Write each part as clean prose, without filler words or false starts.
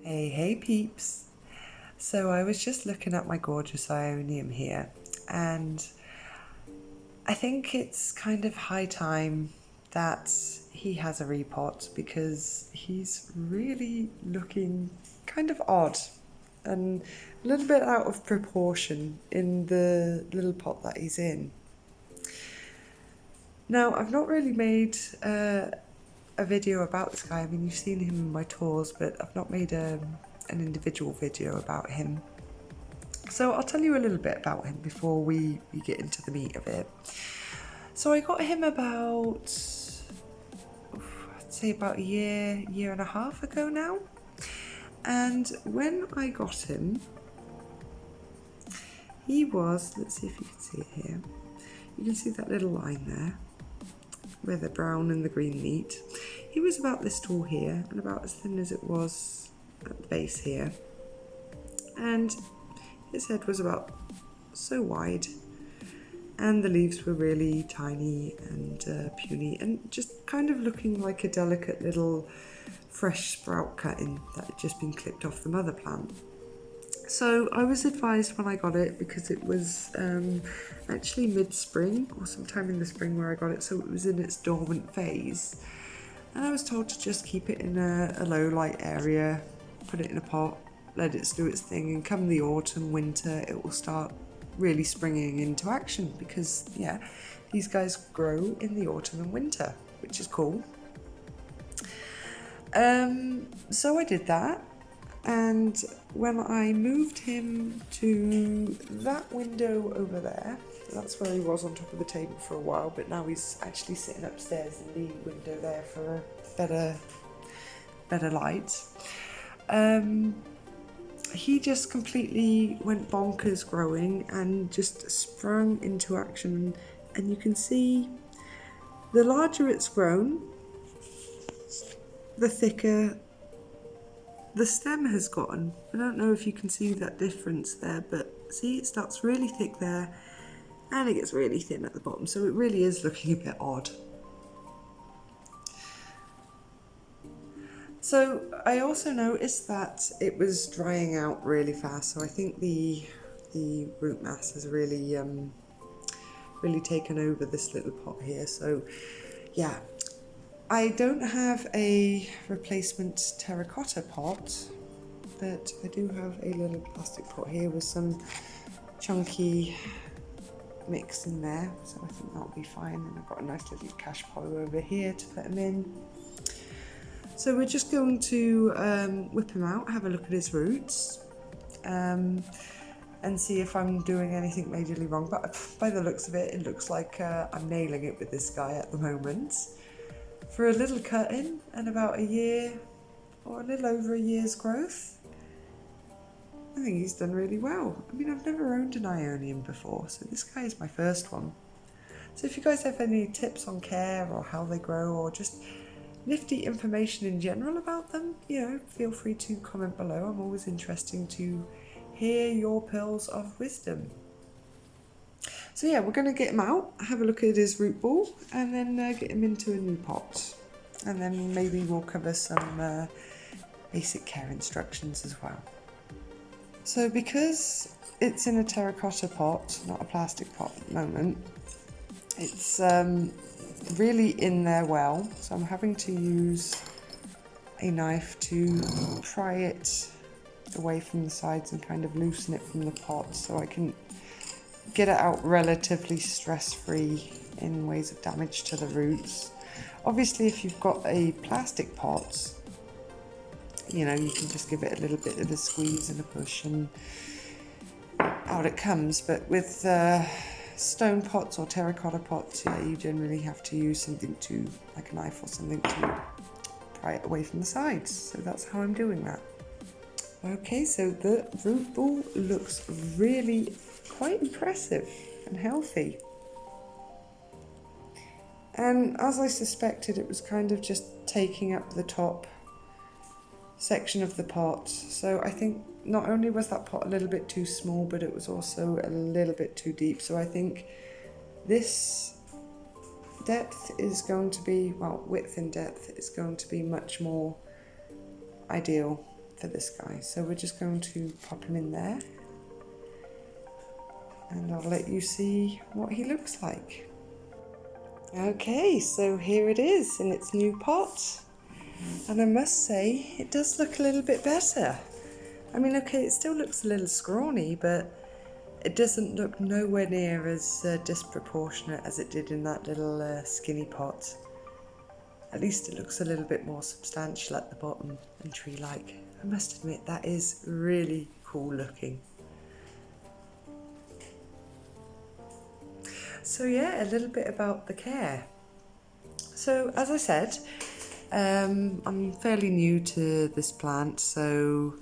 Hey peeps! So I was just looking at my gorgeous Ionium here, and I think it's kind of high time that he has a repot because he's really looking kind of odd and a little bit out of proportion in the little pot that he's in. Now, I've not really made a video about this guy. I mean, you've seen him in my tours, but I've not made an individual video about him. So I'll tell you a little bit about him before we get into the meat of it. So I got him about, I'd say about a year and a half ago now. And when I got him, he was, let's see if you can see it here. You can see that little line there, where the brown and the green meet. He was about this tall here and about as thin as it was at the base here. And his head was about so wide, and the leaves were really tiny and puny and just kind of looking like a delicate little fresh sprout cutting that had just been clipped off the mother plant. So I was advised when I got it, because it was actually mid-spring or sometime in the spring where I got it, so it was in its dormant phase, and I was told to just keep it in a low light area, put it in a pot, let it do its thing, and come the autumn, winter, it will start really springing into action, because yeah, these guys grow in the autumn and winter, which is cool. So I did that, and when I moved him to that window over there, that's where he was on top of the table for a while, but now he's actually sitting upstairs in the window there for a better light. He just completely went bonkers growing and just sprung into action, and you can see the larger it's grown, the thicker the stem has gotten. I don't know if you can see that difference there, but see, it starts really thick there and it gets really thin at the bottom, so it really is looking a bit odd. So I also noticed that it was drying out really fast, so I think the root mass has really taken over this little pot here. So yeah, I don't have a replacement terracotta pot, but I do have a little plastic pot here with some chunky mix in there, so I think that'll be fine. And I've got a nice little cash pot over here to put them in. So we're just going to whip him out, have a look at his roots, and see if I'm doing anything majorly wrong. But by the looks of it, it looks like I'm nailing it with this guy at the moment. For a little cut-in and about a year or a little over a year's growth, I think he's done really well. I mean, I've never owned an Aeonium before, so this guy is my first one. So if you guys have any tips on care or how they grow, or just nifty information in general about them, feel free to comment below. I'm always interested to hear your pearls of wisdom. So yeah, we're going to get him out, have a look at his root ball, and then get him into a new pot. And then maybe we'll cover some basic care instructions as well. So because it's in a terracotta pot, not a plastic pot at the moment, it's really in there well. So I'm having to use a knife to pry it away from the sides and kind of loosen it from the pot, so I can get it out relatively stress-free in ways of damage to the roots. Obviously, if you've got a plastic pot, you can just give it a little bit of a squeeze and a push and out it comes. But with stone pots or terracotta pots, you generally have to use something like a knife or something to pry it away from the sides. So that's how I'm doing that. Okay, so the root ball looks really quite impressive and healthy. And as I suspected, it was kind of just taking up the top section of the pot. So I think not only was that pot a little bit too small, but it was also a little bit too deep. So I think this depth is going to be, width and depth is going to be much more ideal for this guy. So we're just going to pop him in there, and I'll let you see what he looks like. Okay, so here it is in its new pot, and I must say it does look a little bit better. I mean, okay, it still looks a little scrawny, but it doesn't look nowhere near as disproportionate as it did in that little skinny pot. At least it looks a little bit more substantial at the bottom and tree-like. I must admit, that is really cool looking. So yeah, a little bit about the care. So as I said, I'm fairly new to this plant, so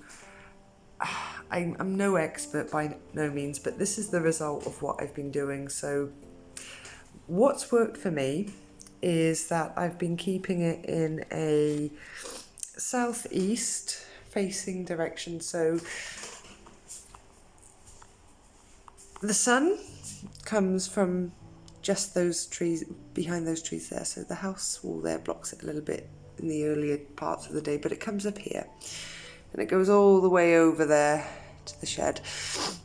I'm no expert by no means, but this is the result of what I've been doing. So what's worked for me is that I've been keeping it in a southeast facing direction. So the sun comes from just those trees, behind those trees there. So the house wall there blocks it a little bit in the earlier parts of the day, but it comes up here and it goes all the way over there to the shed.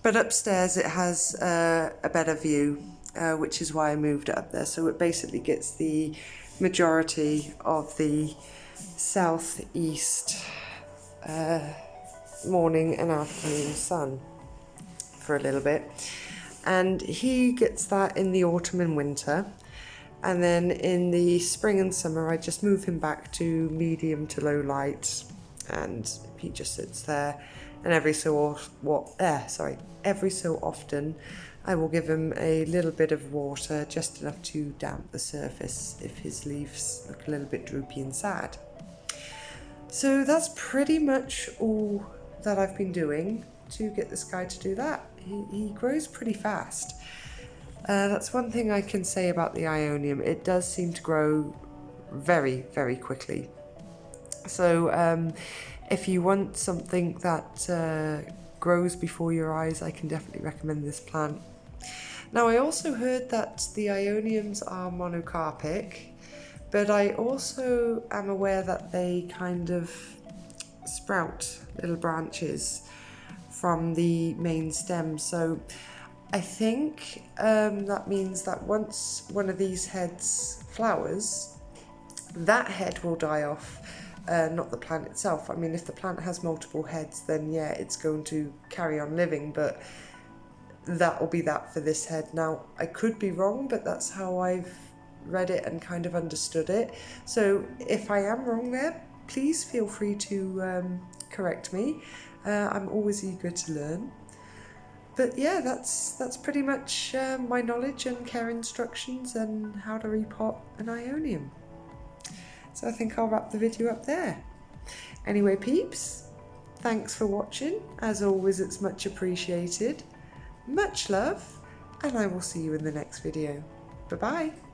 But upstairs it has a better view, which is why I moved it up there. So it basically gets the majority of the southeast morning and afternoon sun for a little bit. And he gets that in the autumn and winter. And then in the spring and summer, I just move him back to medium to low light, and he just sits there. And every so often, I will give him a little bit of water, just enough to damp the surface if his leaves look a little bit droopy and sad. So that's pretty much all that I've been doing to get this guy to do that. He grows pretty fast. That's one thing I can say about the Aeonium. It does seem to grow very, very quickly. So if you want something that grows before your eyes, I can definitely recommend this plant. Now, I also heard that the Aeoniums are monocarpic, but I also am aware that they kind of sprout little branches from the main stem. So I think that means that once one of these heads flowers, that head will die off, not the plant itself. I mean, if the plant has multiple heads, then yeah, it's going to carry on living, but that will be that for this head. Now, I could be wrong, but that's how I've read it and kind of understood it. So if I am wrong there, please feel free to correct me. I'm always eager to learn. But yeah, that's pretty much my knowledge and care instructions and how to repot an Aeonium. So I think I'll wrap the video up there. Anyway, peeps, thanks for watching. As always, it's much appreciated. Much love, and I will see you in the next video. Bye-bye.